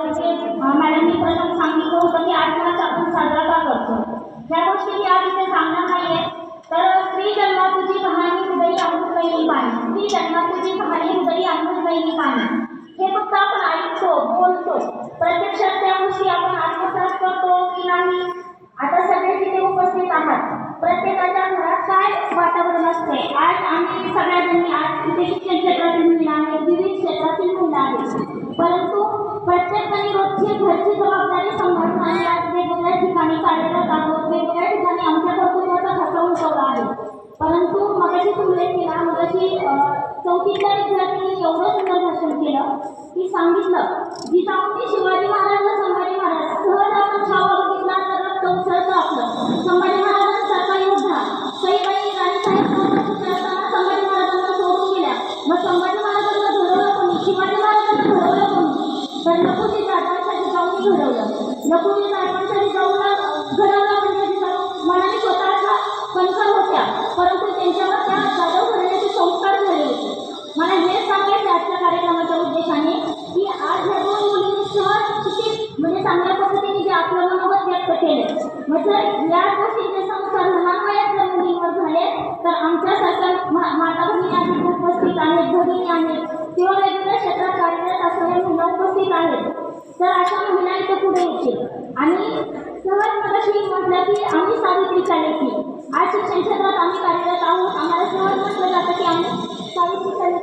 मॅडमनी प्रथम सांगितलं होतं की 8 मार्च आपण साजरा का करतो. ह्या गोष्टी मी आज इथे सांगणार नाहीये. तर स्त्री जन्मातुझी कहाणी हृदयी अमृतमयी पाणी, स्त्री जन्मातुझी कहाणी हृदयी अमृतमयी पाणी, हे फक्त आपण ऐकतो बोलतो, प्रत्यक्षात त्या गोष्टी आपण आत्मसात करतो की नाही. आता सगळे तिथे उपस्थित आहात, प्रत्येकाच्या घरात काय वातावरण असते. आज आम्ही सगळ्यांनी आज इथे शिक्षण क्षेत्रातील महिला आहेत, विविध क्षेत्रातील महिला आहेत, परंतु प्रत्येकाने रोजची घरची जबाबदारी सांभाळून आणि आज वेगवेगळ्या ठिकाणी कार्यरत आहोत, वेगवेगळ्या ठिकाणी आमच्या कर्तव्याचा ठसा उमटवला आहे. परंतु मगाशी तुम्ही केला, मगाशी चौथीतल्या विद्यार्थ्यांनी एवढं सुंदर भाषण केलं की सांगितलं जिजाऊंनी शिवाजी महाराज व संभाजी महाराज सहज आपण छावा बघितला तर रक्त उसळतं आपलं. संभाजी महाराजांसारखा योद्धा सईबाई राणीसाहेब असताना संभाजी महाराजांना सोडून गेल्या, मग संभाजी महाराजांना घडवलं कोणी, शिवाजी महाराजांना घडवलं कोणी, तर लखुजी जाधवांच्या जिजाऊंनी घडवलं. लखुजी जाधवांच्या जिजाऊला घडवलं म्हणजे जिजाऊ मनाने स्वतःच्या कणखर होत्या, परंतु त्यांच्यावर त्या जाधव घडवण्याचे संस्कार झाले होते. मला हे सांगायचं आजच्या कार्यक्रमाच्या उद्देशाने की आज ह्या दोन मुलींनी सहज किती म्हणजे चांगल्या पद्धतीने जे आपलं मनोगत व्यक्त केले. म्हणजे या गोष्टींचे संस्कार लहान वयात जर मुलींवर झाले तर आमच्यासारख्या माता भगिनी आधी उपस्थित आहेत, भगिनी आहेत किंवा वेगवेगळ्या क्षेत्रात कार्यरत असलेल्या महिला उपस्थित आहेत, तर अशा महिला इथे पुढे येतील. आणि सहज मगाशी म्हटलं की आम्ही सावित्रीच्या लेखी, आज शिक्षण क्षेत्रात आम्ही कार्यरत आहोत, आम्हाला सहज म्हटलं जातं की आम्ही सावित्रीच्या लेखी